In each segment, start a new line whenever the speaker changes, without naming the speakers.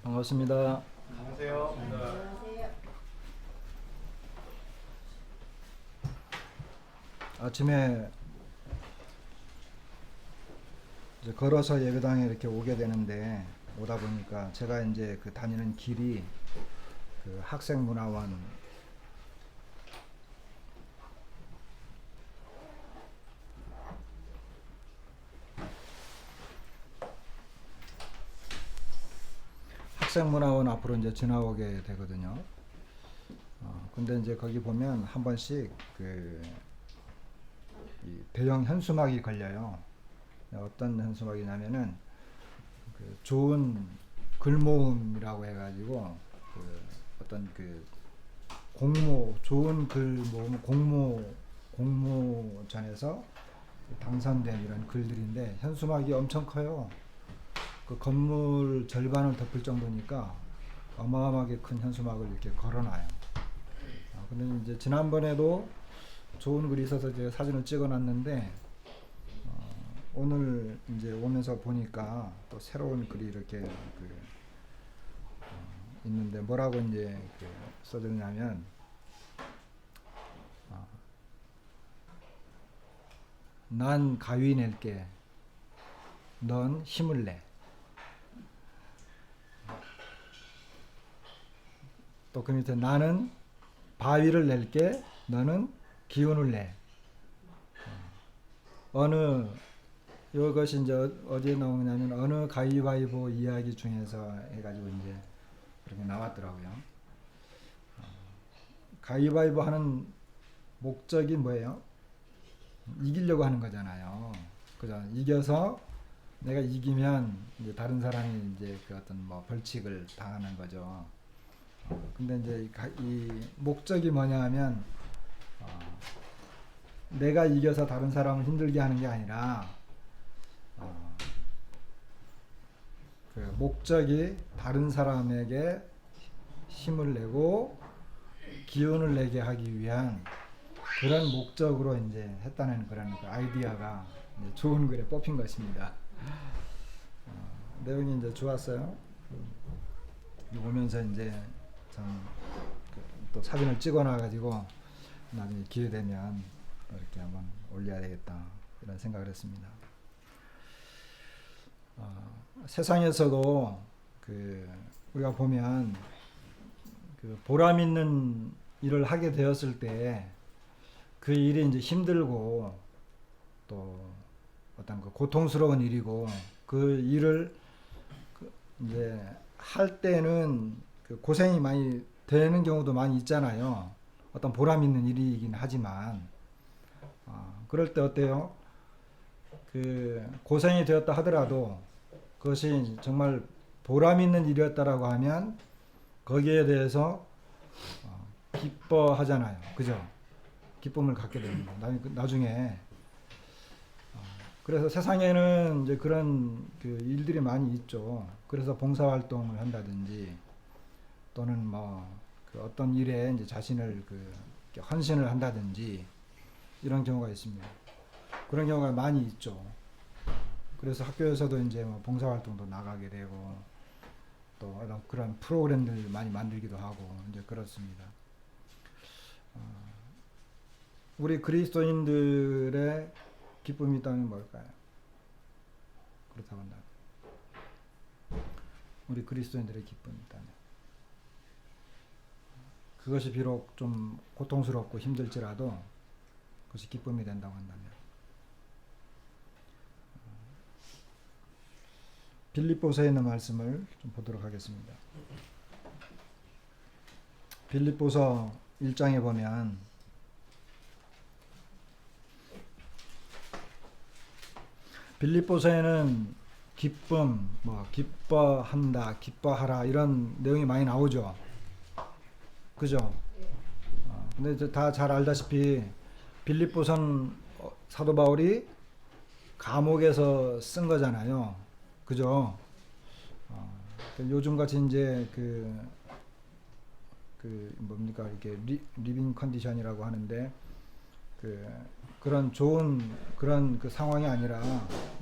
반갑습니다.
안녕하세요.
아침에 이제 걸어서 예배당에 이렇게 오게 되는데 오다 보니까 제가 이제 그 다니는 길이 그 학생문화원 앞으로 이제 지나오게 되거든요. 근데 이제 거기 보면 한 번씩 이 대형 현수막이 걸려요. 어떤 현수막이냐면은 그 좋은 글모음이라고 해가지고 그 어떤 그 좋은 글모음 공모전에서 당선된 이런 글들인데 현수막이 엄청 커요. 그 건물 절반을 덮을 정도니까 어마어마하게 큰 현수막을 이렇게 걸어놔요. 근데 이제 지난번에도 좋은 글이 있어서 이제 사진을 찍어놨는데 오늘 이제 오면서 보니까 또 새로운 글이 이렇게 있는데 뭐라고 이제 써졌냐면 난 가위 낼게 넌 힘을 내. 또 그 밑에 나는 바위를 낼게 너는 기운을 내. 어느 이것이 이제 어디에 나오냐면 어느 가위바위보 이야기 중에서 해가지고 이제 그렇게 나왔더라고요. 가위바위보 하는 목적이 뭐예요? 이기려고 하는 거잖아요. 그죠? 이겨서 내가 이기면 이제 다른 사람이 이제 그 어떤 뭐 벌칙을 당하는 거죠. 근데 이제 이 목적이 뭐냐 하면 내가 이겨서 다른 사람을 힘들게 하는 게 아니라 그 목적이 다른 사람에게 힘을 내고 기운을 내게 하기 위한 그런 목적으로 이제 했다는 그런 그 아이디어가 이제 좋은 글에 뽑힌 것입니다. 내용이 이제 좋았어요. 오면서 이제 참 또 사진을 찍어놔가지고 나중에 기회 되면 이렇게 한번 올려야 되겠다 이런 생각을 했습니다. 세상에서도 우리가 보면 보람 있는 일을 하게 되었을 때 그 일이 이제 힘들고 또 어떤 고통스러운 일이고 그 일을 이제 할 때는 고생이 많이 되는 경우도 많이 있잖아요. 어떤 보람 있는 일이긴 하지만 그럴 때 어때요? 고생이 되었다 하더라도 그것이 정말 보람 있는 일이었다라고 하면 거기에 대해서 기뻐하잖아요. 그죠? 기쁨을 갖게 됩니다. 나중에. 그래서 세상에는 이제 그런 일들이 많이 있죠. 그래서 봉사활동을 한다든지 또는 어떤 일에 이제 자신을 헌신을 한다든지 이런 경우가 있습니다. 그런 경우가 많이 있죠. 그래서 학교에서도 이제 봉사활동도 나가게 되고 또 그런 프로그램들 많이 만들기도 하고 이제 그렇습니다. 우리 그리스도인들의 기쁨이 있다면 뭘까요? 그렇다고 한다면 우리 그리스도인들의 기쁨이 있다면 그것이 비록 좀 고통스럽고 힘들지라도 그것이 기쁨이 된다고 한다면 빌립보서에 있는 말씀을 좀 보도록 하겠습니다. 빌립보서 1장에 보면 빌립보서에는 기쁨, 기뻐한다, 기뻐하라 이런 내용이 많이 나오죠. 그죠? 근데 다 잘 알다시피 빌립보선 사도 바울이 감옥에서 쓴 거잖아요. 그죠? 요즘같이 이제 뭡니까 이렇게 리빙 컨디션이라고 하는데 그런 좋은 그런 상황이 아니라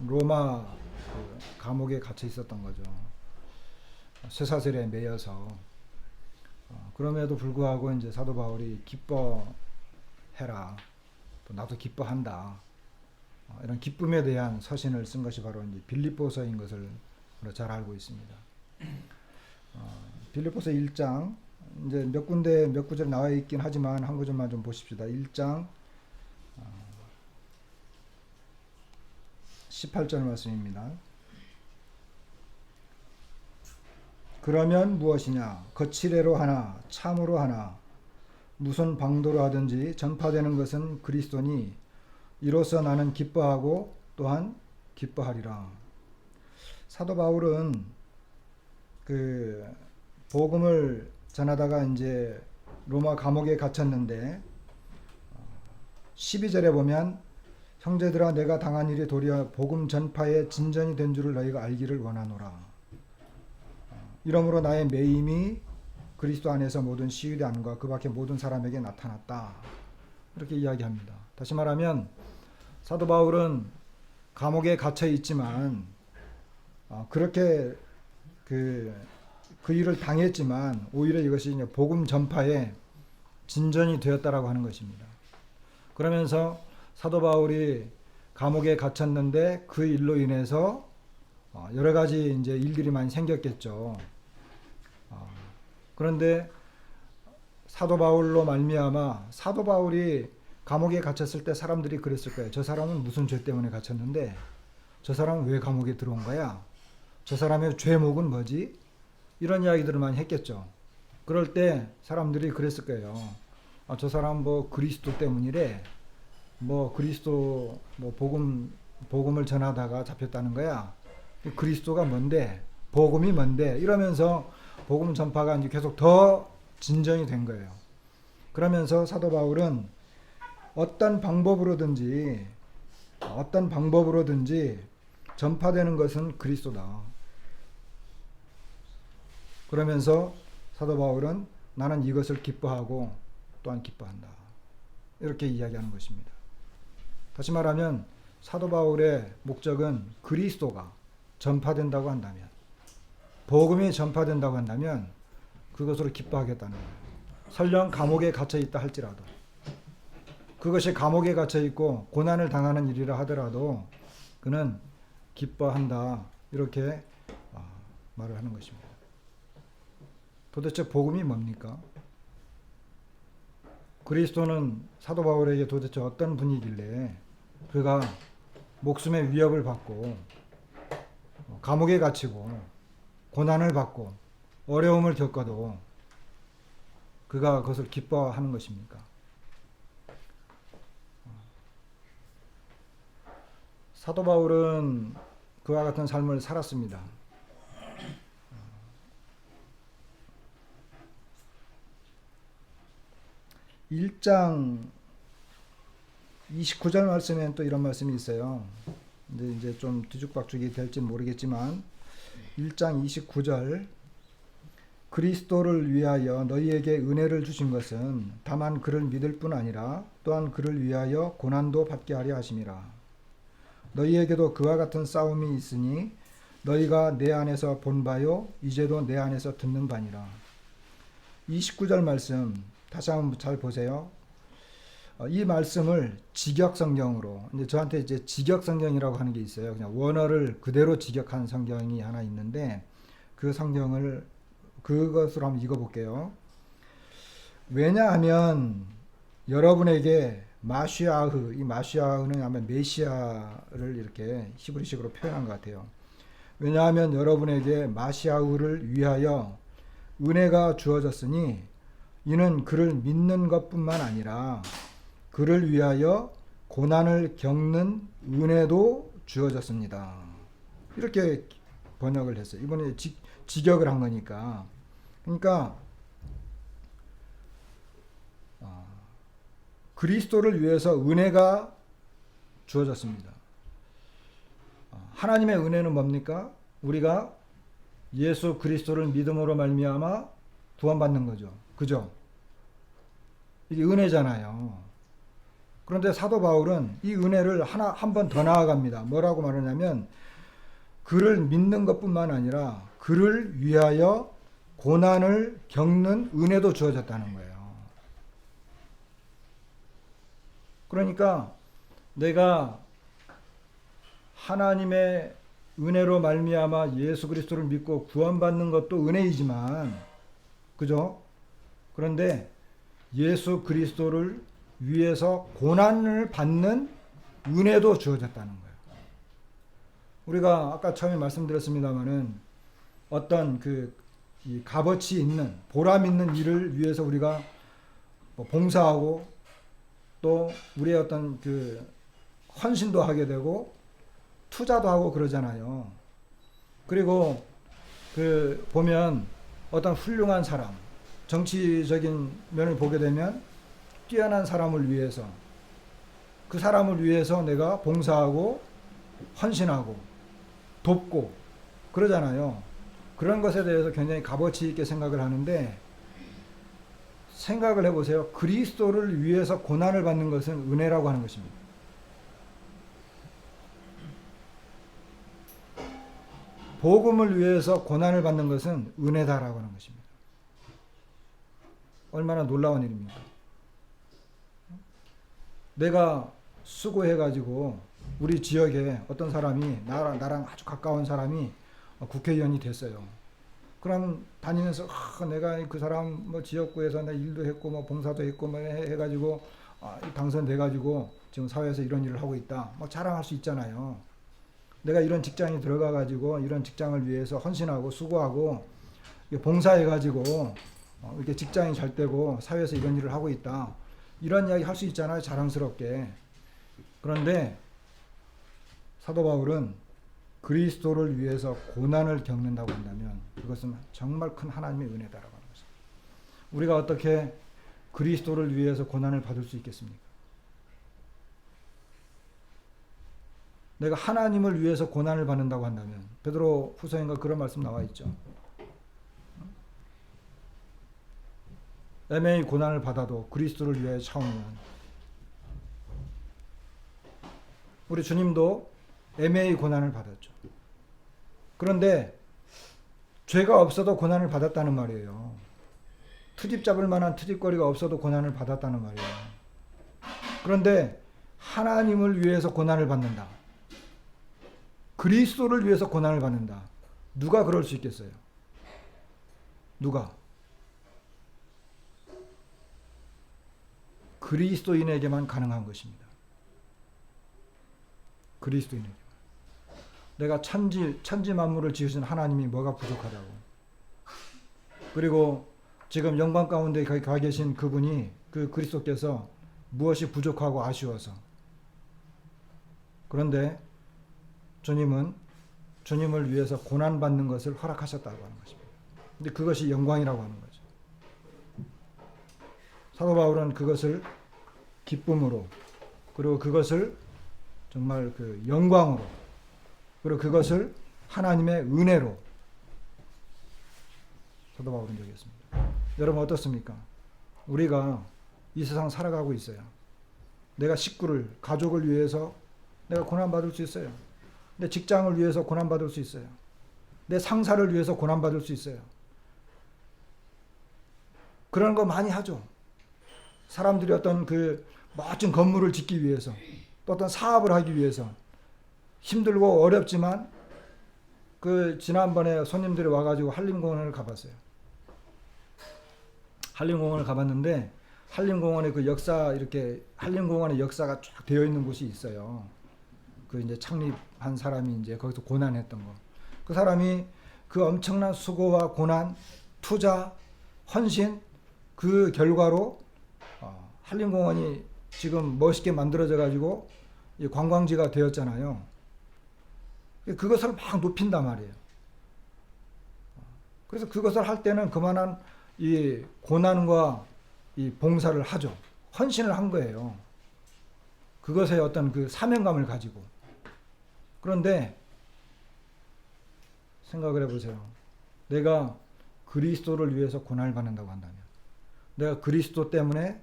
로마 감옥에 갇혀 있었던 거죠. 쇠사슬에 매여서 그럼에도 불구하고 이제 사도 바울이 기뻐해라, 또 나도 기뻐한다, 이런 기쁨에 대한 서신을 쓴 것이 바로 이제 빌립보서인 것을 잘 알고 있습니다. 빌립보서 1장 이제 몇 군데 몇 구절 나와 있긴 하지만 한 구절만 좀 보십시다. 1장 18절 말씀입니다. 그러면 무엇이냐? 거칠애로 하나 참으로 하나 무슨 방도로 하든지 전파되는 것은 그리스도니 이로써 나는 기뻐하고 또한 기뻐하리라. 사도 바울은 그 복음을 전하다가 이제 로마 감옥에 갇혔는데 12절에 보면 형제들아 내가 당한 일이 도리어 복음 전파의 진전이 된 줄을 너희가 알기를 원하노라. 이러므로 나의 매임이 그리스도 안에서 모든 시위대안과 그 밖의 모든 사람에게 나타났다. 이렇게 이야기합니다. 다시 말하면 사도 바울은 감옥에 갇혀 있지만 그렇게 그 일을 당했지만 오히려 이것이 이제 복음 전파의 진전이 되었다라고 하는 것입니다. 그러면서 사도 바울이 감옥에 갇혔는데 그 일로 인해서 여러 가지 이제 일들이 많이 생겼겠죠. 그런데 사도 바울로 말미암아 사도 바울이 감옥에 갇혔을 때 사람들이 그랬을 거예요. 저 사람은 무슨 죄 때문에 갇혔는데 저 사람은 왜 감옥에 들어온 거야? 저 사람의 죄목은 뭐지? 이런 이야기들을 많이 했겠죠. 그럴 때 사람들이 그랬을 거예요. 저 사람 뭐 그리스도 때문이래. 뭐 그리스도 뭐 복음을 전하다가 잡혔다는 거야. 그리스도가 뭔데? 복음이 뭔데? 이러면서 복음 전파가 이제 계속 더 진전이 된 거예요. 그러면서 사도 바울은 어떤 방법으로든지 전파되는 것은 그리스도다. 그러면서 사도 바울은 나는 이것을 기뻐하고 또한 기뻐한다. 이렇게 이야기하는 것입니다. 다시 말하면 사도 바울의 목적은 그리스도가 전파된다고 한다면, 복음이 전파된다고 한다면 그것으로 기뻐하겠다는 거예요. 설령 감옥에 갇혀 있다 할지라도, 그것이 감옥에 갇혀 있고 고난을 당하는 일이라 하더라도 그는 기뻐한다. 이렇게 말을 하는 것입니다. 도대체 복음이 뭡니까? 그리스도는 사도 바울에게 도대체 어떤 분이길래 그가 목숨의 위협을 받고 감옥에 갇히고 고난을 받고 어려움을 겪어도 그가 그것을 기뻐하는 것입니까? 사도 바울은 그와 같은 삶을 살았습니다. 1장 29절 말씀에는 또 이런 말씀이 있어요. 근데 이제 좀 뒤죽박죽이 될지 모르겠지만 1장 29절 그리스도를 위하여 너희에게 은혜를 주신 것은 다만 그를 믿을 뿐 아니라 또한 그를 위하여 고난도 받게 하려 하심이라. 너희에게도 그와 같은 싸움이 있으니 너희가 내 안에서 본 바요 이제도 내 안에서 듣는 바니라. 29절 말씀 다시 한번 잘 보세요. 이 말씀을 직역 성경으로, 이제 저한테 이제 직역 성경이라고 하는 게 있어요. 그냥 원어를 그대로 직역한 성경이 하나 있는데 그 성경을 그것으로 한번 읽어볼게요. 왜냐하면 여러분에게 마시아흐, 이 마시아흐는 아마 메시아를 이렇게 히브리식으로 표현한 것 같아요. 왜냐하면 여러분에게 마시아흐를 위하여 은혜가 주어졌으니 이는 그를 믿는 것뿐만 아니라 그를 위하여 고난을 겪는 은혜도 주어졌습니다. 이렇게 번역을 했어요. 이번에 직역을 한 거니까. 그러니까 그리스도를 위해서 은혜가 주어졌습니다. 하나님의 은혜는 뭡니까? 우리가 예수 그리스도를 믿음으로 말미암아 구원받는 거죠. 그죠? 이게 은혜잖아요. 그런데 사도 바울은 이 은혜를 한 번 더 나아갑니다. 뭐라고 말하냐면 그를 믿는 것뿐만 아니라 그를 위하여 고난을 겪는 은혜도 주어졌다는 거예요. 그러니까 내가 하나님의 은혜로 말미암아 예수 그리스도를 믿고 구원받는 것도 은혜이지만, 그죠? 그런데 예수 그리스도를 위해서 고난을 받는 은혜도 주어졌다는 거예요. 우리가 아까 처음에 말씀드렸습니다마는 어떤 이 값어치 있는, 보람 있는 일을 위해서 우리가 봉사하고 또 우리의 어떤 헌신도 하게 되고 투자도 하고 그러잖아요. 그리고 보면 어떤 훌륭한 사람, 정치적인 면을 보게 되면 뛰어난 사람을 위해서, 그 사람을 위해서 내가 봉사하고 헌신하고 돕고 그러잖아요. 그런 것에 대해서 굉장히 값어치 있게 생각을 하는데, 생각을 해보세요. 그리스도를 위해서 고난을 받는 것은 은혜라고 하는 것입니다. 복음을 위해서 고난을 받는 것은 은혜다라고 하는 것입니다. 얼마나 놀라운 일입니까? 내가 수고해가지고 우리 지역에 어떤 사람이 나랑 아주 가까운 사람이 국회의원이 됐어요. 그럼 다니면서 내가 그 사람 지역구에서 내 일도 했고 봉사도 했고 해가지고 당선돼가지고 지금 사회에서 이런 일을 하고 있다 자랑할 수 있잖아요. 내가 이런 직장에 들어가가지고 이런 직장을 위해서 헌신하고 수고하고 봉사해가지고 이렇게 직장이 잘 되고 사회에서 이런 일을 하고 있다, 이런 이야기 할 수 있잖아요, 자랑스럽게. 그런데 사도 바울은 그리스도를 위해서 고난을 겪는다고 한다면 그것은 정말 큰 하나님의 은혜다라고 하는 것입니다. 우리가 어떻게 그리스도를 위해서 고난을 받을 수 있겠습니까? 내가 하나님을 위해서 고난을 받는다고 한다면, 베드로 후서인가 그런 말씀 나와 있죠. 애매히 고난을 받아도 그리스도를 위하여 참으면. 우리 주님도 애매히 고난을 받았죠. 그런데 죄가 없어도 고난을 받았다는 말이에요. 트집 잡을 만한 트집거리가 없어도 고난을 받았다는 말이에요. 그런데 하나님을 위해서 고난을 받는다, 그리스도를 위해서 고난을 받는다, 누가 그럴 수 있겠어요? 누가? 그리스도인에게만 가능한 것입니다. 그리스도인에게만. 내가 천지 만물을 지으신 하나님이 뭐가 부족하다고. 그리고 지금 영광 가운데 가 계신 그분이, 그 그리스도께서 무엇이 부족하고 아쉬워서. 그런데 주님은 주님을 위해서 고난받는 것을 허락하셨다고 하는 것입니다. 근데 그것이 영광이라고 하는 거죠. 사도 바울은 그것을 기쁨으로, 그리고 그것을 정말 영광으로, 그리고 그것을 하나님의 은혜로 사도 바울은 얘기했습니다. 여러분 어떻습니까? 우리가 이 세상 살아가고 있어요. 내가 식구를, 가족을 위해서 내가 고난받을 수 있어요. 내 직장을 위해서 고난받을 수 있어요. 내 상사를 위해서 고난받을 수 있어요. 그런 거 많이 하죠. 사람들이 어떤 멋진 건물을 짓기 위해서, 또 어떤 사업을 하기 위해서 힘들고 어렵지만, 지난번에 손님들이 와가지고 한림공원을 가봤어요. 한림공원을 가봤는데, 한림공원의 한림공원의 역사가 쫙 되어 있는 곳이 있어요. 이제 창립한 사람이 이제 거기서 고난했던 거. 그 사람이 그 엄청난 수고와 고난, 투자, 헌신, 그 결과로 한림공원이 지금 멋있게 만들어져 가지고 관광지가 되었잖아요. 그것을 막 높인단 말이에요. 그래서 그것을 할 때는 그만한 이 고난과 이 봉사를 하죠. 헌신을 한 거예요. 그것에 어떤 사명감을 가지고. 그런데 생각을 해보세요. 내가 그리스도를 위해서 고난을 받는다고 한다면, 내가 그리스도 때문에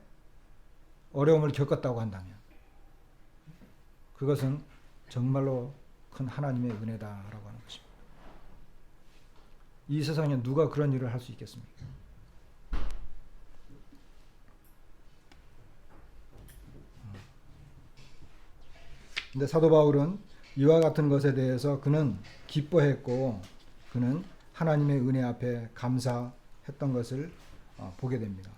어려움을 겪었다고 한다면, 그것은 정말로 큰 하나님의 은혜다라고 하는 것입니다. 이 세상에 누가 그런 일을 할 수 있겠습니까? 근데 사도 바울은 이와 같은 것에 대해서 그는 기뻐했고 그는 하나님의 은혜 앞에 감사했던 것을 보게 됩니다.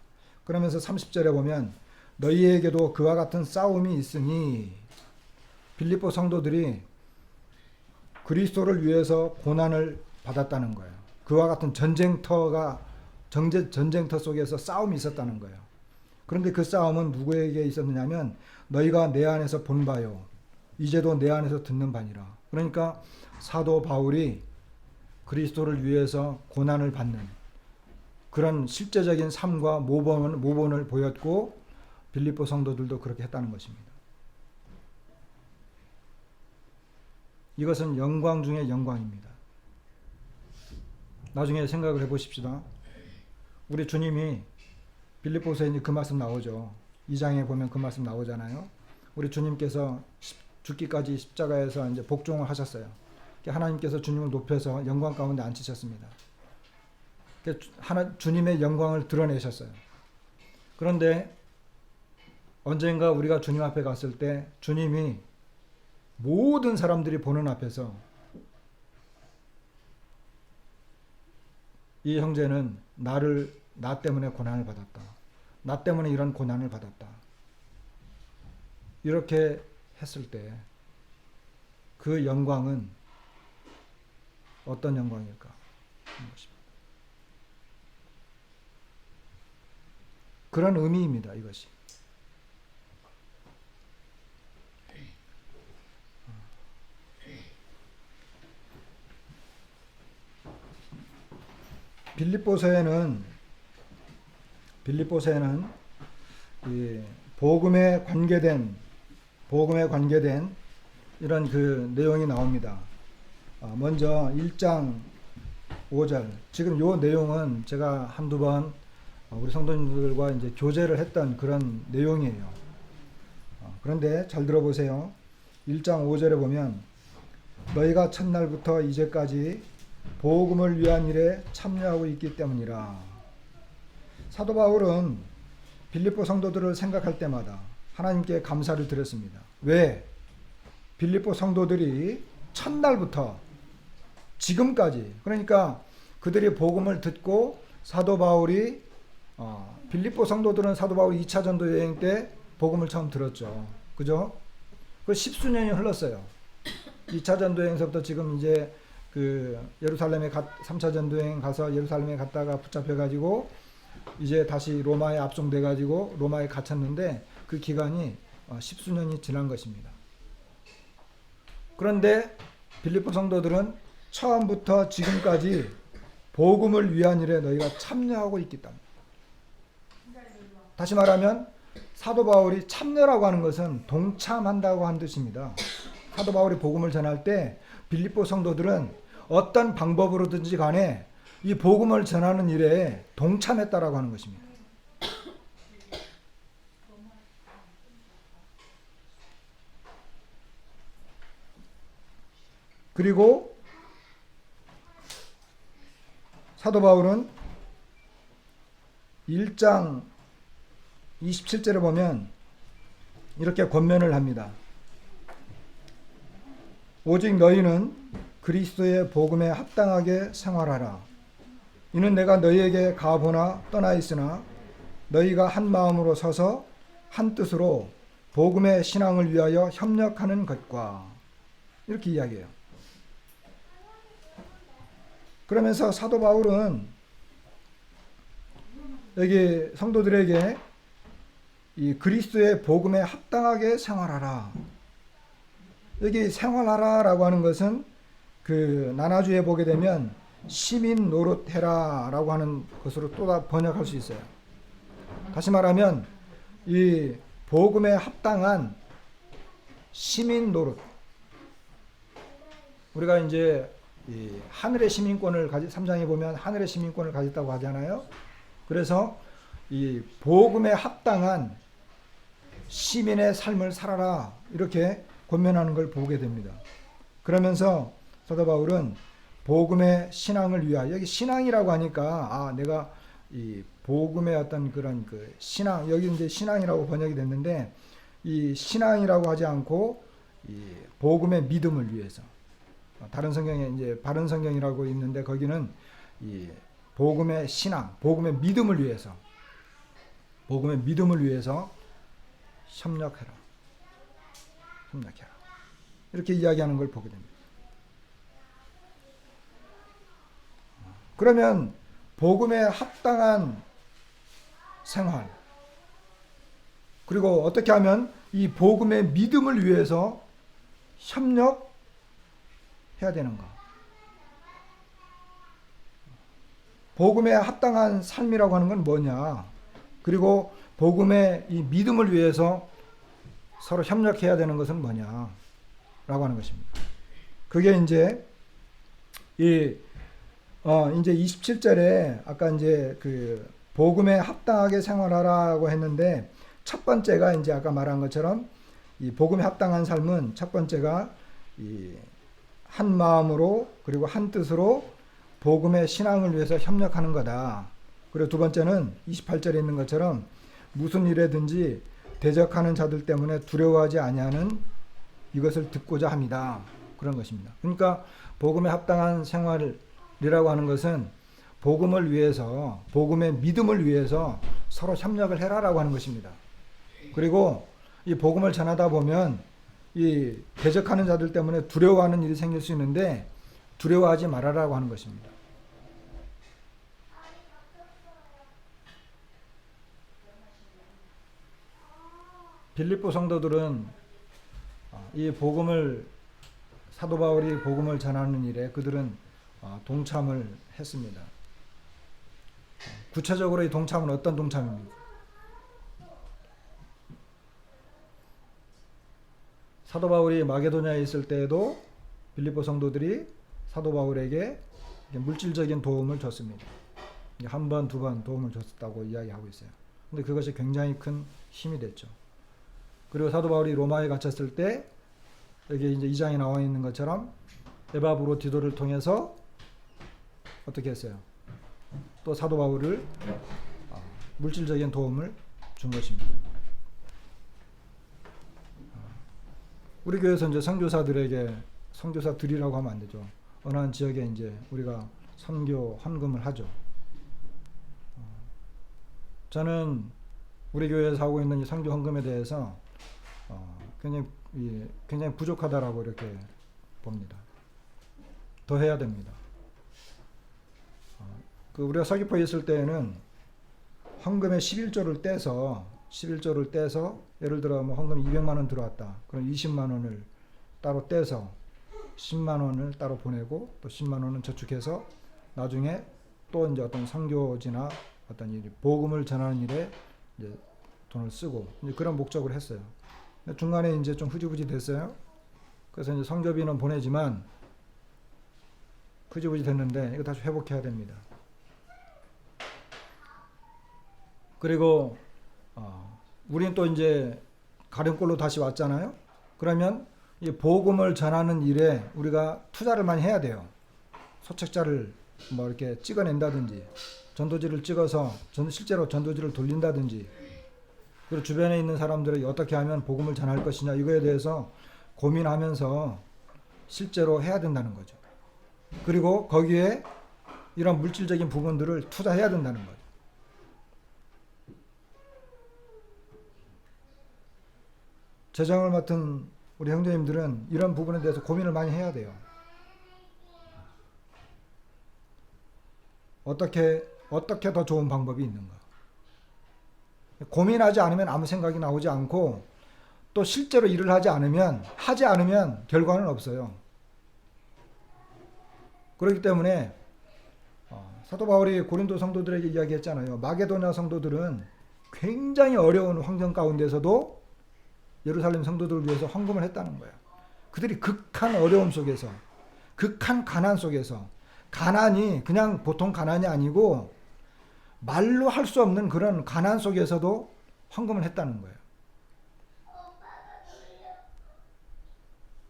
그러면서 30절에 보면 너희에게도 그와 같은 싸움이 있으니, 빌립보 성도들이 그리스도를 위해서 고난을 받았다는 거예요. 그와 같은 전쟁터 속에서 싸움이 있었다는 거예요. 그런데 그 싸움은 누구에게 있었느냐면 너희가 내 안에서 본 바요 이제도 내 안에서 듣는 바니라. 그러니까 사도 바울이 그리스도를 위해서 고난을 받는 그런 실제적인 삶과 모범을 보였고 빌립보 성도들도 그렇게 했다는 것입니다. 이것은 영광 중에 영광입니다. 나중에 생각을 해보십시다. 우리 주님이 빌립보서에 그 말씀 나오죠. 2장에 보면 그 말씀 나오잖아요. 우리 주님께서 죽기까지 십자가에서 이제 복종을 하셨어요. 하나님께서 주님을 높여서 영광 가운데 앉히셨습니다. 주님의 영광을 드러내셨어요. 그런데 언젠가 우리가 주님 앞에 갔을 때 주님이 모든 사람들이 보는 앞에서 이 형제는 나 때문에 고난을 받았다. 나 때문에 이런 고난을 받았다. 이렇게 했을 때 그 영광은 어떤 영광일까? 그런 의미입니다. 이것이. 빌립보서에는 이 복음에 관계된 이런 그 내용이 나옵니다. 먼저 1장 5절. 지금 이 내용은 제가 한두 번 우리 성도님들과 이제 교제를 했던 그런 내용이에요. 그런데 잘 들어보세요. 1장 5절에 보면 너희가 첫날부터 이제까지 복음을 위한 일에 참여하고 있기 때문이라. 사도 바울은 빌립보 성도들을 생각할 때마다 하나님께 감사를 드렸습니다. 왜? 빌립보 성도들이 첫날부터 지금까지, 그러니까 그들이 복음을 듣고 사도 바울이 빌립보 성도들은 사도 바울이 2차 전도 여행 때 복음을 처음 들었죠. 그죠? 그 10수년이 흘렀어요. 2차 전도 여행서부터 지금 이제 그 예루살렘에 3차 전도 여행 가서 예루살렘에 갔다가 붙잡혀 가지고 이제 다시 로마에 압송돼 가지고 로마에 갇혔는데 그 기간이 10수년이 지난 것입니다. 그런데 빌립보 성도들은 처음부터 지금까지 복음을 위한 일에 너희가 참여하고 있기 때문에, 다시 말하면 사도 바울이 참여라고 하는 것은 동참한다고 하는 뜻입니다. 사도 바울이 복음을 전할 때 빌립보 성도들은 어떤 방법으로든지 간에 이 복음을 전하는 일에 동참했다라고 하는 것입니다. 그리고 사도 바울은 1장 27절에 보면 이렇게 권면을 합니다. 오직 너희는 그리스도의 복음에 합당하게 생활하라. 이는 내가 너희에게 가보나 떠나 있으나 너희가 한 마음으로 서서 한 뜻으로 복음의 신앙을 위하여 협력하는 것과, 이렇게 이야기해요. 그러면서 사도 바울은 여기 성도들에게 이 그리스도의 복음에 합당하게 생활하라. 여기 생활하라라고 하는 것은 그 나나주에 보게 되면 시민 노릇해라라고 하는 것으로 또 번역할 수 있어요. 다시 말하면 이 복음에 합당한 시민 노릇. 우리가 이제 이 하늘의 시민권을 3장에 보면 하늘의 시민권을 가졌다고 하잖아요. 그래서 이 복음에 합당한 시민의 삶을 살아라, 이렇게 권면하는 걸 보게 됩니다. 그러면서 사도 바울은 복음의 신앙을 위하여, 여기 신앙이라고 하니까 내가 이 복음의 어떤 그런 그 신앙, 여기 이제 신앙이라고 번역이 됐는데, 이 신앙이라고 하지 않고 이 복음의 믿음을 위해서, 다른 성경에 이제 바른 성경이라고 있는데 거기는 이 복음의 신앙, 복음의 믿음을 위해서, 복음의 믿음을 위해서 협력해라, 협력해라, 이렇게 이야기하는 걸 보게 됩니다. 그러면 복음에 합당한 생활, 그리고 어떻게 하면 이 복음의 믿음을 위해서 협력해야 되는가? 복음에 합당한 삶이라고 하는 건 뭐냐? 그리고 복음의 이 믿음을 위해서 서로 협력해야 되는 것은 뭐냐? 라고 하는 것입니다. 그게 이제 이제 27절에 아까 이제 그 복음에 합당하게 생활하라고 했는데, 첫 번째가 이제 아까 말한 것처럼 이 복음에 합당한 삶은 첫 번째가 이 한 마음으로 그리고 한 뜻으로 복음의 신앙을 위해서 협력하는 거다. 그리고 두 번째는 28절에 있는 것처럼 무슨 일에든지 대적하는 자들 때문에 두려워하지 아니하는 이것을 듣고자 합니다. 그런 것입니다. 그러니까 복음에 합당한 생활이라고 하는 것은 복음을 위해서, 복음의 믿음을 위해서 서로 협력을 해라라고 하는 것입니다. 그리고 이 복음을 전하다 보면 이 대적하는 자들 때문에 두려워하는 일이 생길 수 있는데 두려워하지 말아라고 하는 것입니다. 빌립보 성도들은 이 복음을, 사도 바울이 복음을 전하는 일에 그들은 동참을 했습니다. 구체적으로 이 동참은 어떤 동참입니까? 사도 바울이 마게도냐에 있을 때에도 빌립보 성도들이 사도 바울에게 물질적인 도움을 줬습니다. 한 번, 두 번 도움을 줬다고 이야기하고 있어요. 근데 그것이 굉장히 큰 힘이 됐죠. 그리고 사도 바울이 로마에 갇혔을 때 여기 이제 2장에 나와 있는 것처럼 에바브로디도를 통해서 어떻게 했어요? 또 사도 바울을 물질적인 도움을 준 것입니다. 우리 교회에서 이제 선교사들에게, 선교사들이라고 하면 안 되죠. 어느 한 지역에 이제 우리가 선교 헌금을 하죠. 저는 우리 교회에서 하고 있는 이 선교 헌금에 대해서 굉장히 부족하다라고 이렇게 봅니다. 더 해야 됩니다. 우리가 서귀포에 있을 때에는 헌금의 11조를 떼서 예를 들어 뭐 헌금 200만 원 들어왔다. 그럼 20만 원을 따로 떼서 10만 원을 따로 보내고 또 10만 원은 저축해서 나중에 또 이제 어떤 선교지나 어떤 일, 복음을 전하는 일에 이제 돈을 쓰고 이제 그런 목적으로 했어요. 중간에 이제 좀 흐지부지 됐어요. 그래서 이제 선교비는 보내지만 흐지부지 됐는데 이거 다시 회복해야 됩니다. 그리고 우리는 또 이제 가령골로 다시 왔잖아요. 그러면 이 복음을 전하는 일에 우리가 투자를 많이 해야 돼요. 소책자를 뭐 이렇게 찍어낸다든지, 전도지를 찍어서 실제로 전도지를 돌린다든지, 그리고 주변에 있는 사람들에게 어떻게 하면 복음을 전할 것이냐, 이거에 대해서 고민하면서 실제로 해야 된다는 거죠. 그리고 거기에 이런 물질적인 부분들을 투자해야 된다는 거죠. 재정을 맡은 우리 형제님들은 이런 부분에 대해서 고민을 많이 해야 돼요. 어떻게 더 좋은 방법이 있는가? 고민하지 않으면 아무 생각이 나오지 않고, 또 실제로 일을 하지 않으면 결과는 없어요. 그렇기 때문에 사도 바울이 고린도 성도들에게 이야기했잖아요. 마게도냐 성도들은 굉장히 어려운 환경 가운데서도 예루살렘 성도들을 위해서 헌금을 했다는 거예요. 그들이 극한 어려움 속에서, 극한 가난 속에서, 가난이 그냥 보통 가난이 아니고 말로 할 수 없는 그런 가난 속에서도 헌금을 했다는 거예요.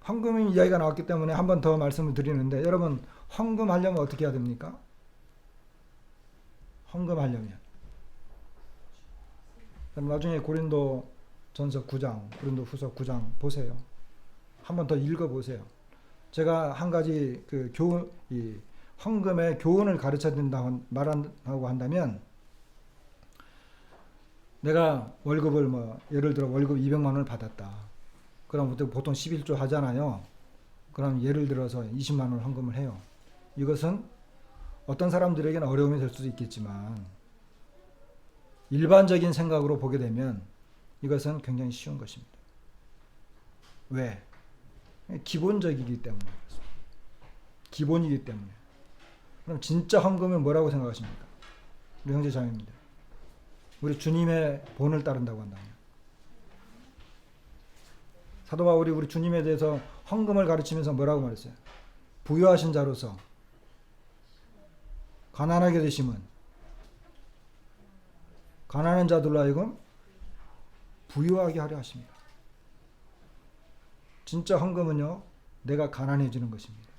헌금 이야기가 나왔기 때문에 한 번 더 말씀을 드리는데, 여러분 헌금하려면 어떻게 해야 됩니까? 헌금하려면 나중에 고린도 전서 9장, 고린도 후서 9장 보세요. 한번 더 읽어보세요. 제가 한 가지 그 이 헌금의 교훈을 가르쳐야 된다고 말하고 한다면, 내가 월급을 예를 들어 월급 200만 원을 받았다. 그럼 보통 11조 하잖아요. 그럼 예를 들어서 20만 원을 헌금을 해요. 이것은 어떤 사람들에게는 어려움이 될 수도 있겠지만 일반적인 생각으로 보게 되면 이것은 굉장히 쉬운 것입니다. 왜? 기본적이기 때문에 그렇습니다. 기본이기 때문에. 그럼 진짜 헌금은 뭐라고 생각하십니까? 우리 형제 자매입니다. 우리 주님의 본을 따른다고 한다면, 사도 바울이 우리 주님에 대해서 헌금을 가르치면서 뭐라고 말했어요? 부유하신 자로서 가난하게 되심은 가난한 자들로 하여금 부유하게 하려 하십니다. 진짜 헌금은요, 내가 가난해지는 것입니다.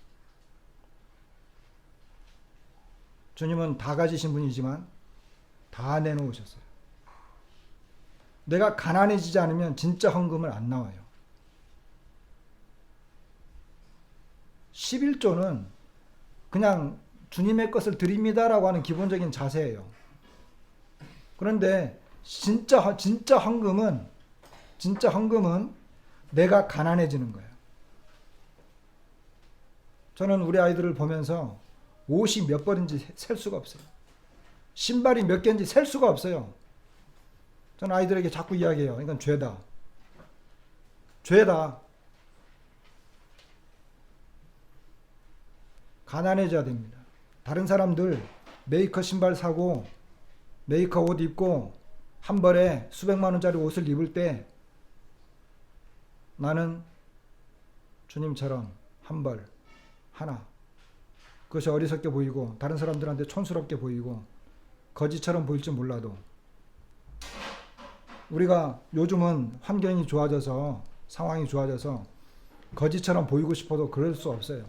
주님은 다 가지신 분이지만 다 내놓으셨어요. 내가 가난해지지 않으면 진짜 헌금은 안 나와요. 11조는 그냥 주님의 것을 드립니다라고 하는 기본적인 자세예요. 그런데 진짜 헌금은 내가 가난해지는 거예요. 저는 우리 아이들을 보면서 옷이 몇 벌인지 셀 수가 없어요. 신발이 몇 개인지 셀 수가 없어요. 저는 아이들에게 자꾸 이야기해요. 이건 죄다. 죄다. 가난해져야 됩니다. 다른 사람들 메이커 신발 사고 메이커 옷 입고 한 벌에 수백만 원짜리 옷을 입을 때 나는 주님처럼 한 벌, 하나. 그것이 어리석게 보이고 다른 사람들한테 촌스럽게 보이고 거지처럼 보일지 몰라도, 우리가 요즘은 환경이 좋아져서 상황이 좋아져서 거지처럼 보이고 싶어도 그럴 수 없어요.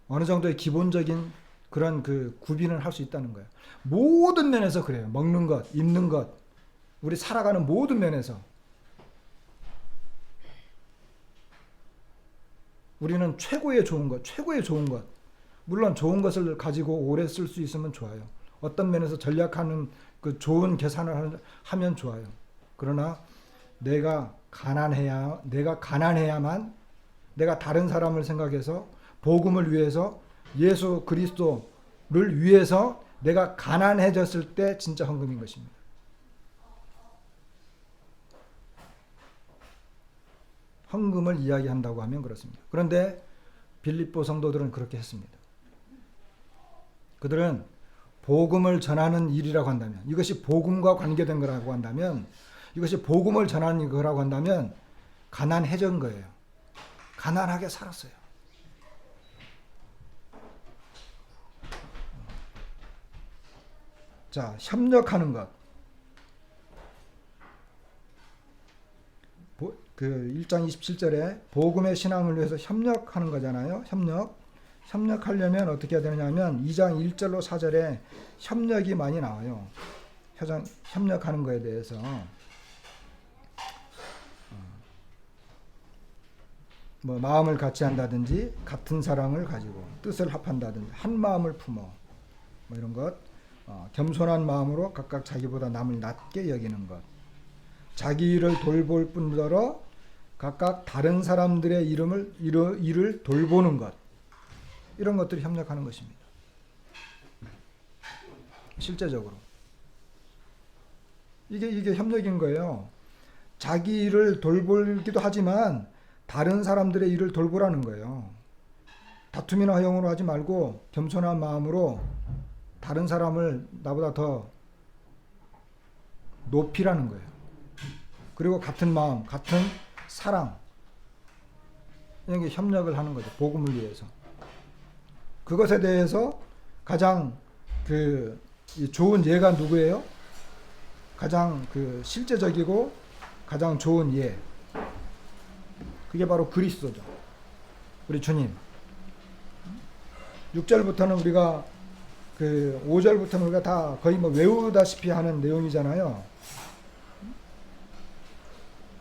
어느 정도의 기본적인 그런 그 구비는 할 수 있다는 거예요. 모든 면에서 그래요. 먹는 것, 입는 것, 우리 살아가는 모든 면에서 우리는 최고의 좋은 것, 최고의 좋은 것. 물론 좋은 것을 가지고 오래 쓸 수 있으면 좋아요. 어떤 면에서 전략하는 그 좋은 계산을 하면 좋아요. 그러나 내가 가난해야만, 내가 다른 사람을 생각해서 복음을 위해서, 예수 그리스도를 위해서 내가 가난해졌을 때 진짜 헌금인 것입니다. 헌금을 이야기한다고 하면 그렇습니다. 그런데 빌립보 성도들은 그렇게 했습니다. 그들은 복음을 전하는 일이라고 한다면, 이것이 복음과 관계된 거라고 한다면, 이것이 복음을 전하는 거라고 한다면 가난해진 거예요. 가난하게 살았어요. 자, 협력하는 것. 그 1장 27절에 복음의 신앙을 위해서 협력하는 거잖아요. 협력하려면 어떻게 해야 되느냐 하면 2장 1절로 4절에 협력이 많이 나와요. 협력하는 거에 대해서. 마음을 같이 한다든지, 같은 사랑을 가지고 뜻을 합한다든지, 한 마음을 품어, 이런 것. 겸손한 마음으로 각각 자기보다 남을 낮게 여기는 것. 자기 일을 돌볼 뿐더러 각각 다른 사람들의 일을 돌보는 것. 이런 것들이 협력하는 것입니다. 실제적으로. 이게 협력인 거예요. 자기 일을 돌보기도 하지만 다른 사람들의 일을 돌보라는 거예요. 다툼이나 허용으로 하지 말고 겸손한 마음으로 다른 사람을 나보다 더 높이라는 거예요. 그리고 같은 마음, 같은 사랑, 이런 게 협력을 하는 거죠. 복음을 위해서. 그것에 대해서 가장 좋은 예가 누구예요? 가장 실제적이고 가장 좋은 예. 그게 바로 그리스도죠. 우리 주님. 6절부터는 우리가 그 5절부터는 우리가 다 거의 뭐 외우다시피 하는 내용이잖아요.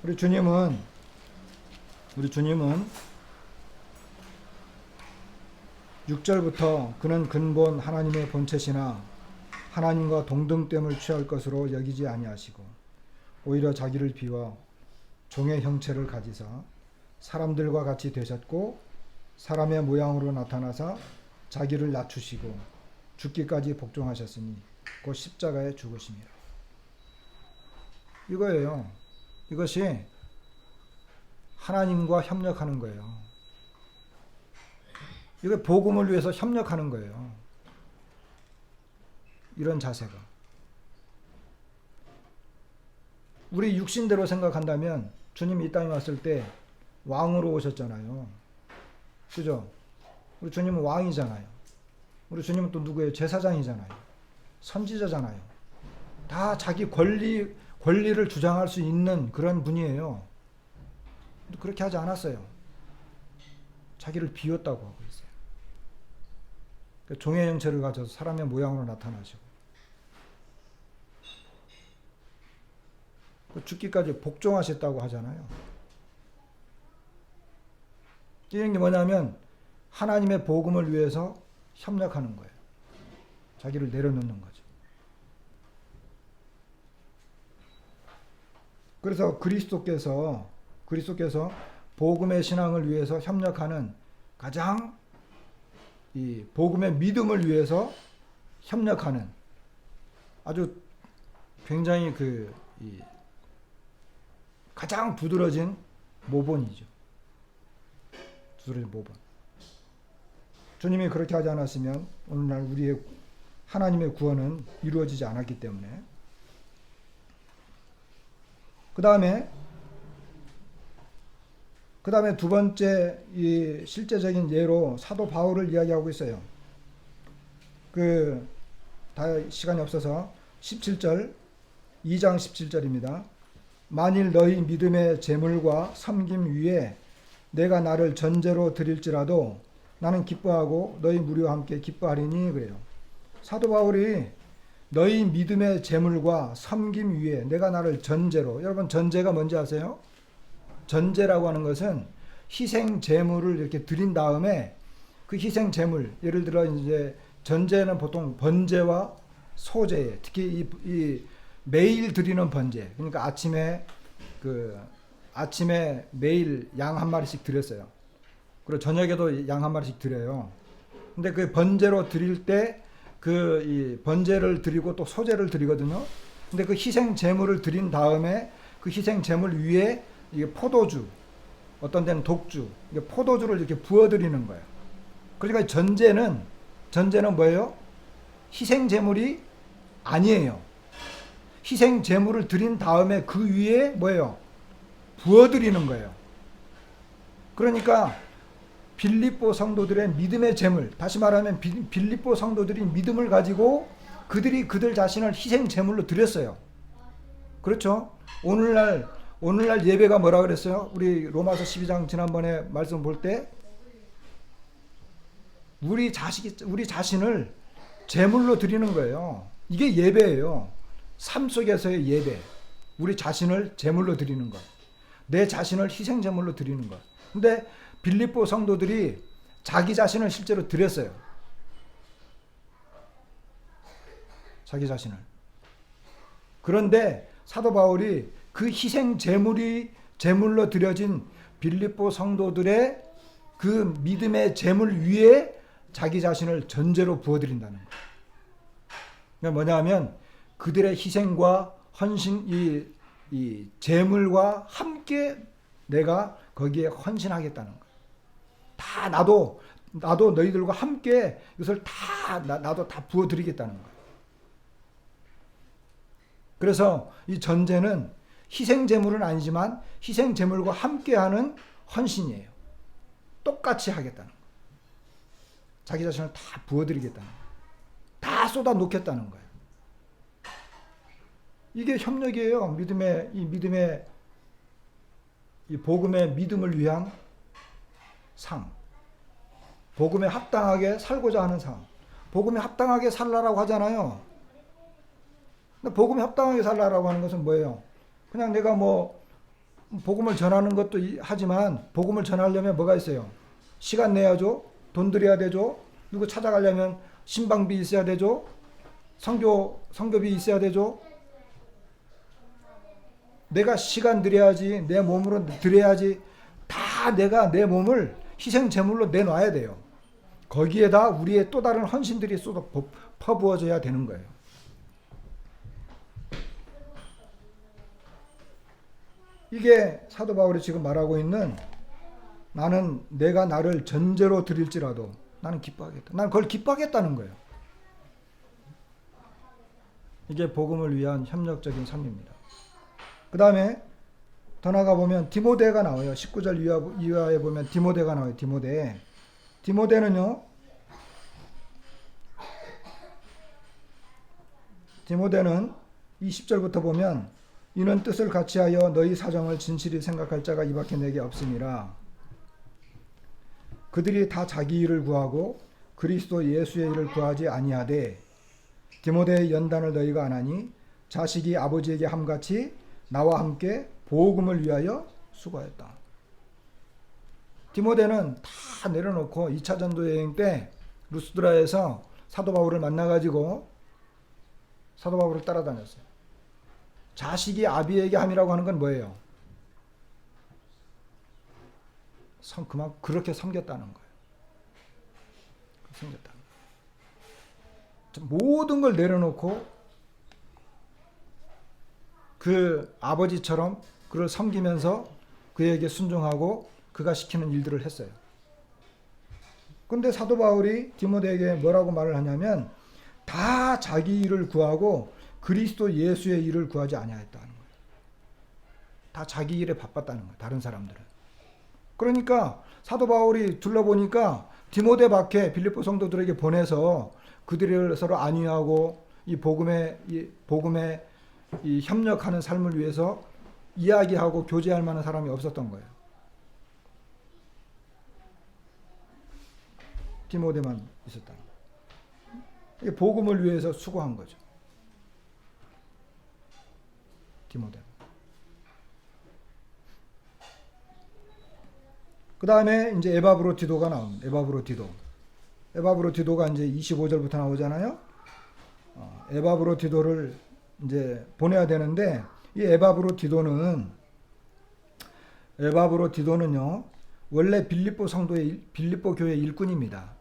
우리 주님은 6절부터 그는 근본 하나님의 본체시나 하나님과 동등됨을 취할 것으로 여기지 아니하시고 오히려 자기를 비워 종의 형체를 가지사 사람들과 같이 되셨고 사람의 모양으로 나타나사 자기를 낮추시고 죽기까지 복종하셨으니 곧 십자가에 죽으심이라. 이거예요. 이것이 하나님과 협력하는 거예요. 이게 복음을 위해서 협력하는 거예요. 이런 자세가. 우리 육신대로 생각한다면 주님이 이 땅에 왔을 때 왕으로 오셨잖아요. 그죠? 우리 주님은 왕이잖아요. 우리 주님은 또 누구예요? 제사장이잖아요. 선지자잖아요. 다 자기 권리를 주장할 수 있는 그런 분이에요. 그렇게 하지 않았어요. 자기를 비웠다고 하고 있어요. 종의 형체를 가져서 사람의 모양으로 나타나시고 죽기까지 복종하셨다고 하잖아요. 이런 게 뭐냐면 하나님의 복음을 위해서 협력하는 거예요. 자기를 내려놓는 거죠. 그래서 그리스도께서 복음의 신앙을 위해서 협력하는 가장 이 복음의 믿음을 위해서 협력하는 아주 굉장히 가장 두드러진 모본이죠. 두드러진 모본. 주님이 그렇게 하지 않았으면 오늘날 우리의 하나님의 구원은 이루어지지 않았기 때문에. 그 다음에 두 번째 이 실제적인 예로 사도 바울을 이야기하고 있어요. 다 시간이 없어서 17절, 2장 17절입니다. 만일 너희 믿음의 재물과 섬김 위에 내가 나를 전제로 드릴지라도 나는 기뻐하고 너희 무리와 함께 기뻐하리니 그래요. 사도 바울이 너희 믿음의 재물과 섬김 위에 내가 나를 전제로, 여러분 전제가 뭔지 아세요? 전제라고 하는 것은 희생 재물을 이렇게 드린 다음에 그 희생 재물, 예를 들어 이제 전제는 보통 번제와 소제, 특히 이 매일 드리는 번제, 그러니까 아침에 매일 양 한 마리씩 드렸어요. 그리고 저녁에도 양 한 마리씩 드려요. 근데 그 번제로 드릴 때 이 번제를 드리고 또 소제를 드리거든요. 근데 그 희생 제물을 드린 다음에 그 희생 제물 위에 이게 포도주, 어떤 데는 독주, 포도주를 이렇게 부어 드리는 거예요. 그러니까 전제는 뭐예요? 희생 제물이 아니에요. 희생 제물을 드린 다음에 그 위에 뭐예요? 부어 드리는 거예요. 그러니까 빌립보 성도들의 믿음의 제물, 다시 말하면 빌립보 성도들이 믿음을 가지고 그들 자신을 희생 제물로 드렸어요. 그렇죠? 오늘날 예배가 뭐라 그랬어요? 우리 로마서 12장 지난번에 말씀 볼 때 우리 자신을 제물로 드리는 거예요. 이게 예배예요. 삶 속에서의 예배. 우리 자신을 제물로 드리는 것. 내 자신을 희생 제물로 드리는 것. 근데 빌립보 성도들이 자기 자신을 실제로 드렸어요. 자기 자신을. 그런데 사도 바울이 그 희생 제물로 드려진 빌립보 성도들의 그 믿음의 제물 위에 자기 자신을 전제로 부어드린다는 거예요. 그러니까 뭐냐면 그들의 희생과 헌신, 이 제물과 함께 내가 거기에 헌신하겠다는 거예요. 다 나도 너희들과 함께 이것을 나도 다 부어드리겠다는 거예요. 그래서 이 전제는 희생 제물은 아니지만 희생 제물과 함께하는 헌신이에요. 똑같이 하겠다는 거예요. 자기 자신을 다 부어드리겠다는 거예요. 다 쏟아 놓겠다는 거예요. 이게 협력이에요. 이 복음의 믿음을 위한 삶. 복음에 합당하게 살고자 하는 삶. 복음에 합당하게 살라라고 하잖아요. 근데 복음에 합당하게 살라라고 하는 것은 뭐예요? 그냥 내가 뭐 복음을 전하는 것도 하지만 복음을 전하려면 뭐가 있어요? 시간 내야죠. 돈 들여야 되죠. 누구 찾아가려면 신방비 있어야 되죠. 성교비 있어야 되죠. 내가 시간 들여야지, 내 몸으로 들여야지. 다 내가 내 몸을 희생 제물로 내놔야 돼요. 거기에다 우리의 또 다른 헌신들이 쏟아 퍼부어져야 되는 거예요. 이게 사도 바울이 지금 말하고 있는, 나는 내가 나를 전제로 드릴지라도 나는 기뻐하겠다. 나는 그걸 기뻐하겠다는 거예요. 이게 복음을 위한 협력적인 삶입니다. 그 다음에 더 나가 보면 디모데가 나와요. 19절 이하에 보면 디모데가 나와요. 디모데는요, 디모데는 20절부터 보면, 이는 뜻을 같이하여 너희 사정을 진실히 생각할 자가 이밖에 내게 없음이라. 그들이 다 자기 일을 구하고 그리스도 예수의 일을 구하지 아니하되 디모데의 연단을 너희가 아나니 자식이 아버지에게 함같이 나와 함께 복음을 위하여 수고하였다. 디모데는 다 내려놓고 2차 전도 여행 때 루스드라에서 사도 바울을 만나가지고 사도 바울을 따라다녔어요. 자식이 아비에게 함이라고 하는 건 뭐예요? 그만 그렇게 섬겼다는 거예요. 섬겼다는 거예요. 모든 걸 내려놓고 그 아버지처럼 그를 섬기면서 그에게 순종하고 그가 시키는 일들을 했어요. 근데 사도 바울이 디모데에게 뭐라고 말을 하냐면, 다 자기 일을 구하고 그리스도 예수의 일을 구하지 아니하였다는 거예요. 다 자기 일에 바빴다는 거예요. 다른 사람들은. 그러니까 사도 바울이 둘러보니까 디모데 밖에 빌립보 성도들에게 보내서 그들을 서로 안위하고 이 복음에 이 협력하는 삶을 위해서 이야기하고 교제할 만한 사람이 없었던 거예요. 디모데만 있었다. 복음을 위해서 수고한 거죠. 디모데. 그 다음에 이제 에바브로디도가 나옵니다. 에바브로디도가 이제 25절부터 나오잖아요. 에바브로디도를 이제 보내야 되는데, 이 에바브로디도는요, 원래 빌립보 교회 일꾼입니다.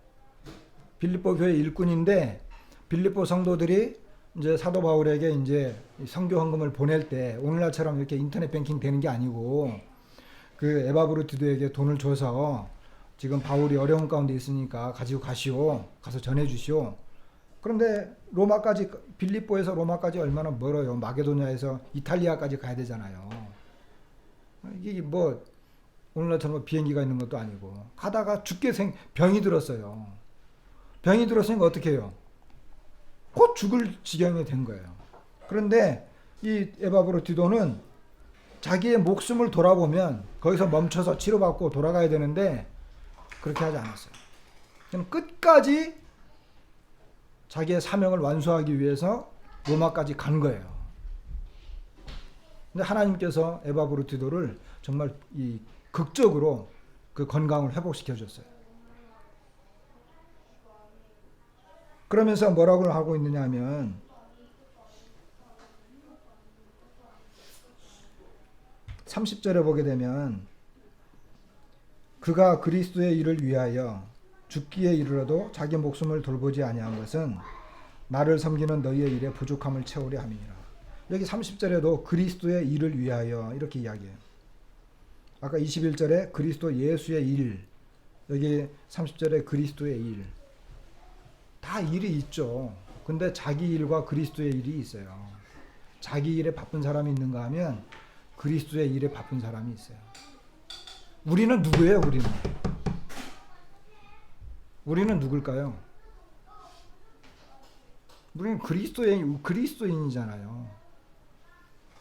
빌립보 교회 일꾼인데, 빌립보 성도들이 이제 사도 바울에게 이제 선교 헌금을 보낼 때 오늘날처럼 이렇게 인터넷 뱅킹 되는 게 아니고, 그 에바브로디도에게 돈을 줘서 지금 바울이 어려운 가운데 있으니까 가지고 가시오, 가서 전해주시오. 그런데 빌립보에서 로마까지 얼마나 멀어요. 마게도냐에서 이탈리아까지 가야 되잖아요. 이게 뭐 오늘날처럼 비행기가 있는 것도 아니고, 가다가 병이 들었어요. 병이 들었으니까 어떻게 해요? 곧 죽을 지경이 된 거예요. 그런데 이 에바브로디도는 자기의 목숨을 돌아보면 거기서 멈춰서 치료받고 돌아가야 되는데 그렇게 하지 않았어요. 그냥 끝까지 자기의 사명을 완수하기 위해서 로마까지 간 거예요. 근데 하나님께서 에바브로디도를 정말 이 극적으로 그 건강을 회복시켜 줬어요. 그러면서 뭐라고 하고 있느냐 하면, 30절에 보게 되면, 그가 그리스도의 일을 위하여 죽기에 이르러도 자기 목숨을 돌보지 아니한 것은 나를 섬기는 너희의 일에 부족함을 채우려 함이니라. 여기 30절에도 그리스도의 일을 위하여 이렇게 이야기해요. 아까 21절에 그리스도 예수의 일, 여기 30절에 그리스도의 일. 다 일이 있죠. 근데 자기 일과 그리스도의 일이 있어요. 자기 일에 바쁜 사람이 있는가 하면 그리스도의 일에 바쁜 사람이 있어요. 우리는 누구예요? 우리는 누굴까요? 우리는 그리스도인이잖아요.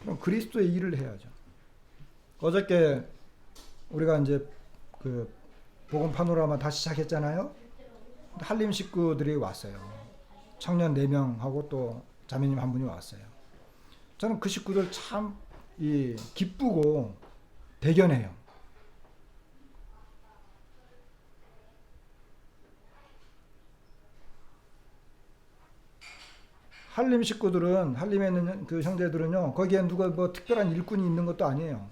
그럼 그리스도의 일을 해야죠. 어저께 우리가 이제 그 복음 파노라마 다시 시작했잖아요. 한림 식구들이 왔어요. 청년 4명하고 또 자매님 한 분이 왔어요. 저는 그 식구들 참 기쁘고 대견해요. 한림 식구들은, 한림에 있는 그 형제들은요, 거기에 누가 뭐 특별한 일꾼이 있는 것도 아니에요.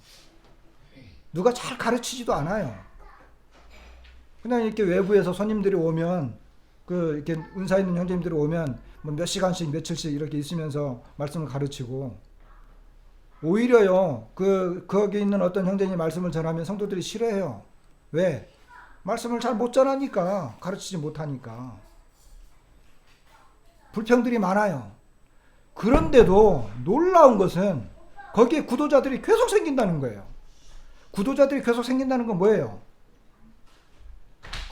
누가 잘 가르치지도 않아요. 그냥 이렇게 외부에서 손님들이 오면, 이렇게 은사 있는 형제님들이 오면, 뭐 몇 시간씩, 며칠씩 이렇게 있으면서 말씀을 가르치고, 오히려요, 거기 있는 어떤 형제님 말씀을 전하면 성도들이 싫어해요. 왜? 말씀을 잘 못 전하니까, 가르치지 못하니까. 불평들이 많아요. 그런데도 놀라운 것은 거기에 구도자들이 계속 생긴다는 거예요. 구도자들이 계속 생긴다는 건 뭐예요?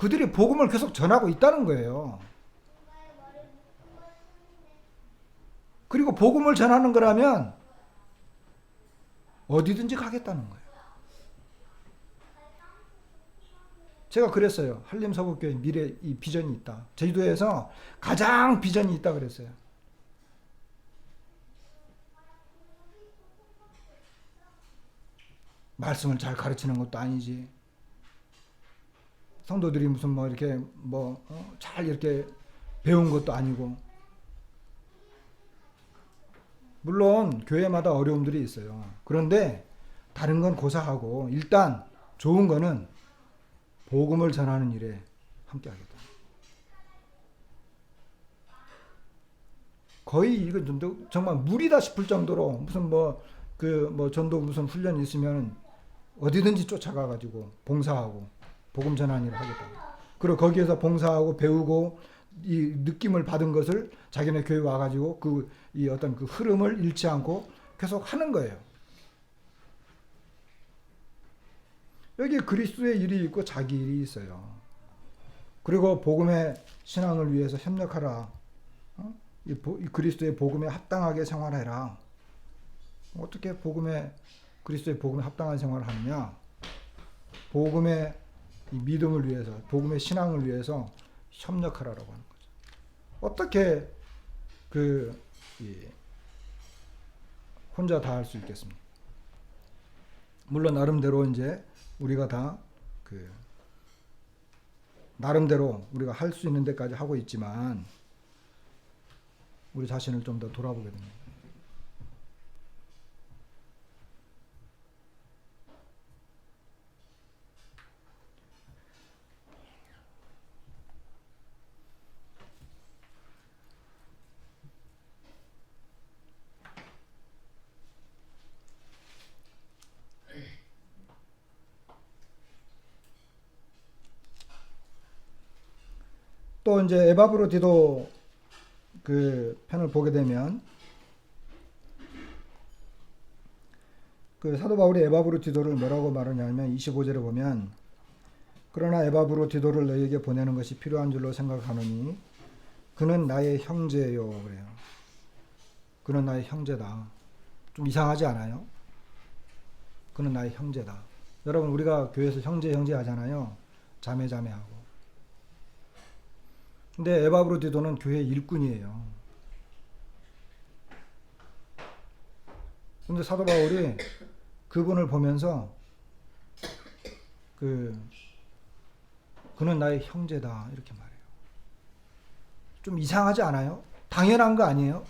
그들이 복음을 계속 전하고 있다는 거예요. 그리고 복음을 전하는 거라면 어디든지 가겠다는 거예요. 제가 그랬어요. 한림서북교회 미래 이 비전이 있다. 제주도에서 가장 비전이 있다 그랬어요. 말씀을 잘 가르치는 것도 아니지. 성도들이 무슨 뭐 이렇게 잘 이렇게 배운 것도 아니고. 물론 교회마다 어려움들이 있어요. 그런데 다른 건 고사하고 일단 좋은 거는 복음을 전하는 일에 함께 하겠다. 거의 이거 정말 무리다 싶을 정도로 무슨 전도 무슨 훈련이 있으면 어디든지 쫓아가가지고 봉사하고 복음 전하는 일을 하겠다. 그리고 거기에서 봉사하고 배우고 이 느낌을 받은 것을 자기네 교회 와가지고 이 어떤 그 흐름을 잃지 않고 계속 하는 거예요. 여기 그리스도의 일이 있고 자기 일이 있어요. 그리고 복음의 신앙을 위해서 협력하라. 이 그리스도의 복음에 합당하게 생활해라. 어떻게 그리스도의 복음에 합당한 생활을 하느냐? 복음의 이 믿음을 위해서, 복음의 신앙을 위해서 협력하라라고 하는 거죠. 어떻게 혼자 다 할 수 있겠습니까? 물론 나름대로 이제 우리가 다 나름대로 우리가 할 수 있는 데까지 하고 있지만 우리 자신을 좀 더 돌아보게 됩니다. 또 이제 에바브로디도 그 편을 보게 되면 그 사도 바울이 에바브로디도를 뭐라고 말하냐면 25절에 보면 그러나 에바브로디도를 너에게 보내는 것이 필요한 줄로 생각하노니 그는 나의 형제요 그래요. 그는 나의 형제다. 좀 이상하지 않아요? 그는 나의 형제다. 여러분 우리가 교회에서 형제 하잖아요. 자매 하고. 근데 에바브로디도는 교회 일꾼이에요. 근데 사도 바울이 그분을 보면서 그는 나의 형제다 이렇게 말해요. 좀 이상하지 않아요? 당연한 거 아니에요?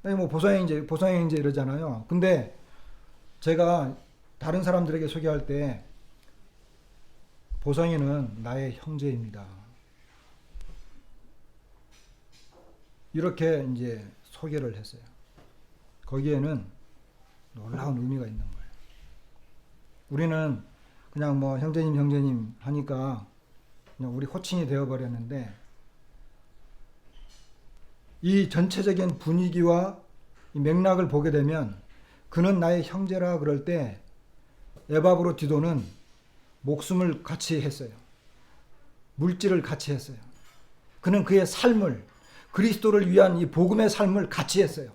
뭐 보성행제 이러잖아요. 근데 제가 다른 사람들에게 소개할 때 보성이는 나의 형제입니다. 이렇게 이제 소개를 했어요. 거기에는 놀라운 의미가 있는 거예요. 우리는 그냥 뭐 형제님 하니까 그냥 우리 호칭이 되어버렸는데 이 전체적인 분위기와 이 맥락을 보게 되면 그는 나의 형제라 그럴 때 에바브로디도는 목숨을 같이 했어요. 물질을 같이 했어요. 그는 그의 삶을 그리스도를 위한 이 복음의 삶을 같이 했어요.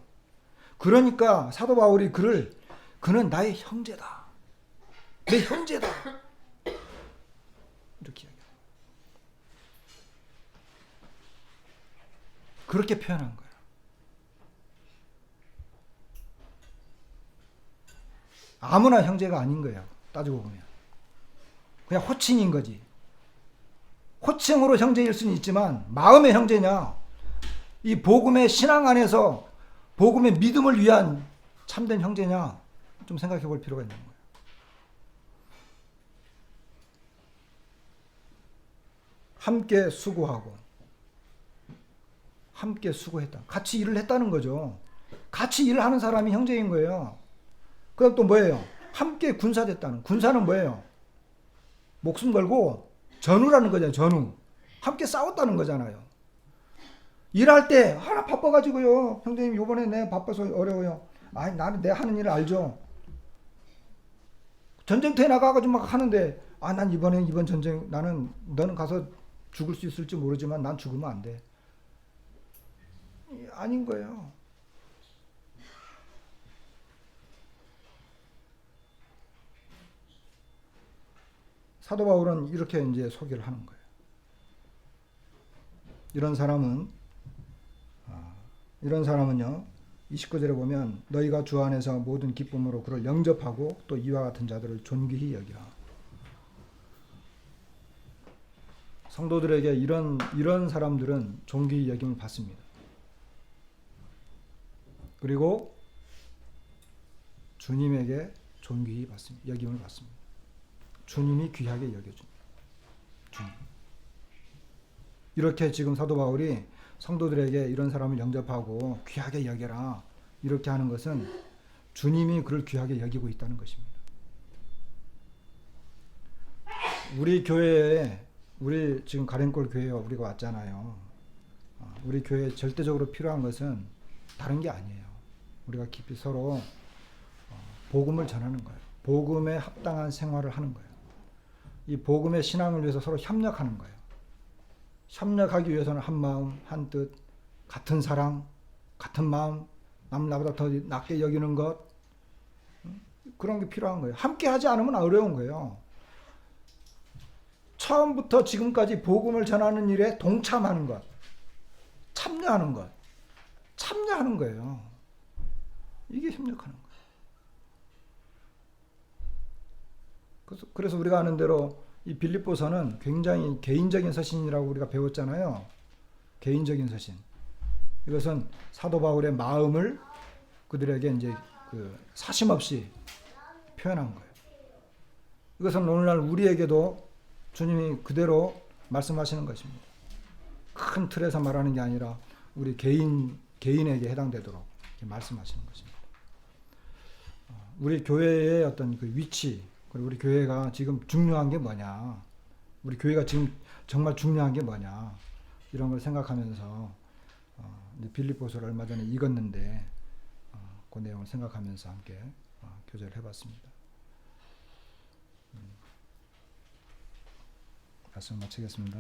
그러니까 사도 바울이 그는 나의 형제다. 내 형제다. 이렇게 이야기해요. 그렇게 표현한 거예요. 아무나 형제가 아닌 거예요. 따지고 보면. 그냥 호칭인 거지. 호칭으로 형제일 수는 있지만 마음의 형제냐? 이 복음의 신앙 안에서 복음의 믿음을 위한 참된 형제냐? 좀 생각해 볼 필요가 있는 거예요. 함께 수고하고 함께 수고했다. 같이 일을 했다는 거죠. 같이 일을 하는 사람이 형제인 거예요. 그럼 또 뭐예요? 함께 군사됐다는. 군사는 뭐예요? 목숨 걸고 전우라는 거잖아요. 전우. 함께 싸웠다는 거잖아요. 일할 때 하나 바빠가지고요. 형제님 요번에 내가 바빠서 어려워요. 아니 나는 내 하는 일을 알죠. 전쟁터에 나가가지고 막 하는데 난 이번 전쟁 나는 너는 가서 죽을 수 있을지 모르지만 난 죽으면 안 돼. 아닌 거예요. 사도 바울은 이렇게 이제 소개를 하는 거예요. 이런 사람은요 29절에 보면 너희가 주 안에서 모든 기쁨으로 그를 영접하고 또 이와 같은 자들을 존귀히 여기라. 성도들에게 이런 사람들은 존귀히 여김을 받습니다. 그리고 주님에게 존귀히 받습니다. 여김을 받습니다. 주님이 귀하게 여겨줍니다. 주님. 이렇게 지금 사도 바울이 성도들에게 이런 사람을 영접하고 귀하게 여겨라 이렇게 하는 것은 주님이 그를 귀하게 여기고 있다는 것입니다. 우리 교회에 우리 지금 가랭골 교회에 우리가 왔잖아요. 우리 교회에 절대적으로 필요한 것은 다른 게 아니에요. 우리가 깊이 서로 복음을 전하는 거예요. 복음에 합당한 생활을 하는 거예요. 이 복음의 신앙을 위해서 서로 협력하는 거예요. 협력하기 위해서는 한 마음, 한 뜻, 같은 사랑, 같은 마음, 남 나보다 더 낮게 여기는 것, 그런 게 필요한 거예요. 함께 하지 않으면 어려운 거예요. 처음부터 지금까지 복음을 전하는 일에 동참하는 것, 참여하는 거예요. 이게 협력하는 거예요. 그래서 우리가 아는 대로 이 빌립보서는 굉장히 개인적인 서신이라고 우리가 배웠잖아요. 개인적인 서신. 이것은 사도 바울의 마음을 그들에게 이제 사심 없이 표현한 거예요. 이것은 오늘날 우리에게도 주님이 그대로 말씀하시는 것입니다. 큰 틀에서 말하는 게 아니라 우리 개인에게 해당되도록 이렇게 말씀하시는 것입니다. 우리 교회의 어떤 그 위치, 그리고 우리 교회가 지금 중요한 게 뭐냐, 우리 교회가 지금 정말 중요한 게 뭐냐, 이런 걸 생각하면서 빌립보서를 얼마 전에 읽었는데 그 내용을 생각하면서 함께 교제를 해봤습니다. 말씀 마치겠습니다.